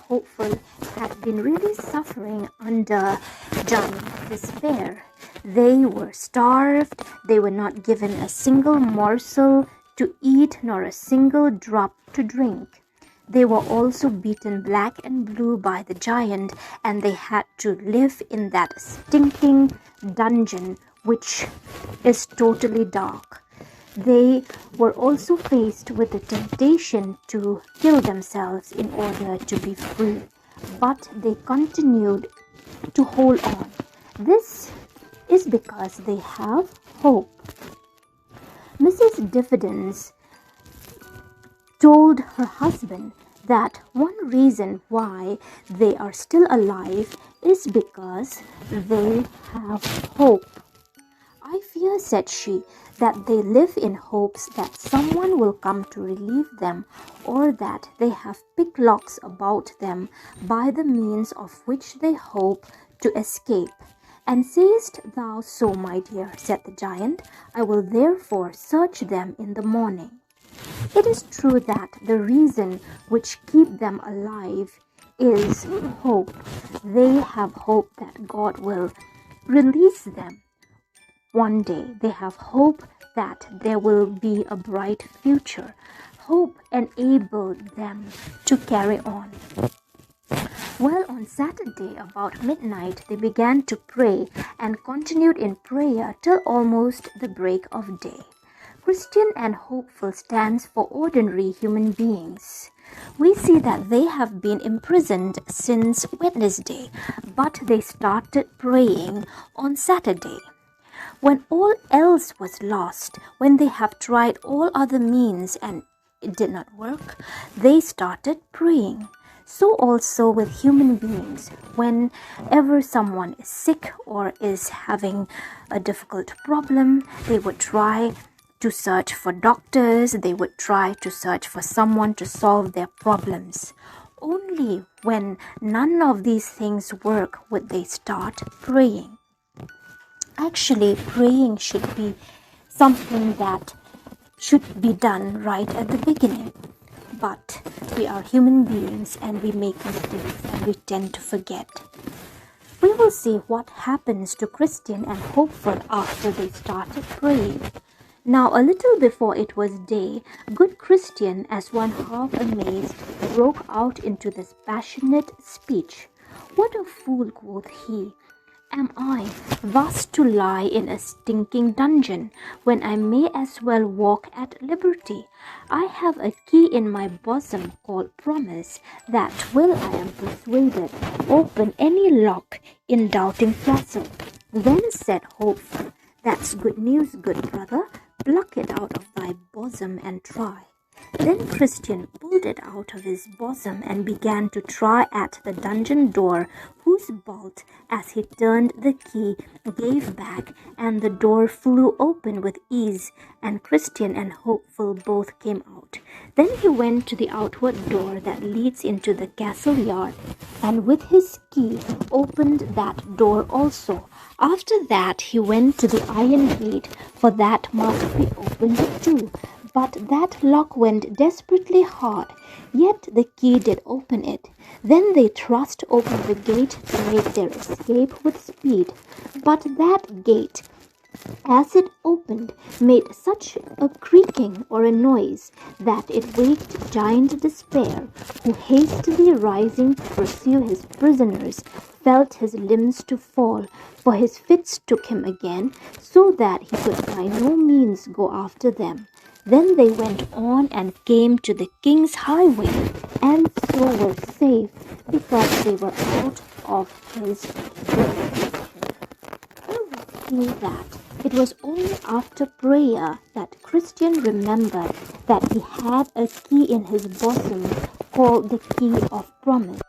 Hopeful had been really suffering under giant despair. They were starved, they were not given a single morsel to eat nor a single drop to drink. They were also beaten black and blue by the giant, and they had to live in that stinking dungeon which is totally dark. They were also faced with the temptation to kill themselves in order to be free, but they continued to hold on. This is because they have hope. Mrs. Diffidence told her husband that one reason why they are still alive is because they have hope. I fear, said she, that they live in hopes that someone will come to relieve them, or that they have picklocks about them by the means of which they hope to escape. And sayest thou so, my dear, said the giant, I will therefore search them in the morning. It is true that the reason which keep them alive is hope. They have hope that God will release them one day. They have hope that there will be a bright future. Hope enabled them to carry on. Well, on Saturday about midnight, they began to pray and continued in prayer till almost the break of day. Christian and hopeful stands for ordinary human beings. We see that they have been imprisoned since Wednesday, but they started praying on Saturday. When all else was lost, when they have tried all other means and it did not work, they started praying. So also with human beings, whenever someone is sick or is having a difficult problem, they would try to search for doctors, they would try to search for someone to solve their problems. Only when none of these things work would they start praying. Actually, praying should be something that should be done right at the beginning. But we are human beings and we make mistakes and we tend to forget. We will see what happens to Christian and hopeful after they started praying. Now, a little before it was day, good Christian, as one half amazed, broke out into this passionate speech. What a fool, quoth he, am I thus to lie in a stinking dungeon, when I may as well walk at liberty? I have a key in my bosom called promise, that will, I am persuaded, open any lock in Doubting Castle. Then said Hopeful, that's good news, good brother, pluck it out of thy bosom and try. Then Christian pulled it out of his bosom and began to try at the dungeon door, whose bolt, as he turned the key, gave back, and the door flew open with ease, and Christian and Hopeful both came out. Then he went to the outward door that leads into the castle yard, and with his key opened that door also. After that he went to the iron gate, for that must be opened too. But that lock went desperately hard, yet the key did open it. Then they thrust open the gate to make their escape with speed. But that gate, as it opened, made such a creaking or a noise that it waked Giant Despair, who, hastily rising to pursue his prisoners, felt his limbs to fall, for his fits took him again, so that he could by no means go after them. Then they went on and came to the king's highway, and so were safe, because they were out of his jurisdiction. We see that it was only after prayer that Christian remembered that he had a key in his bosom called the key of promise.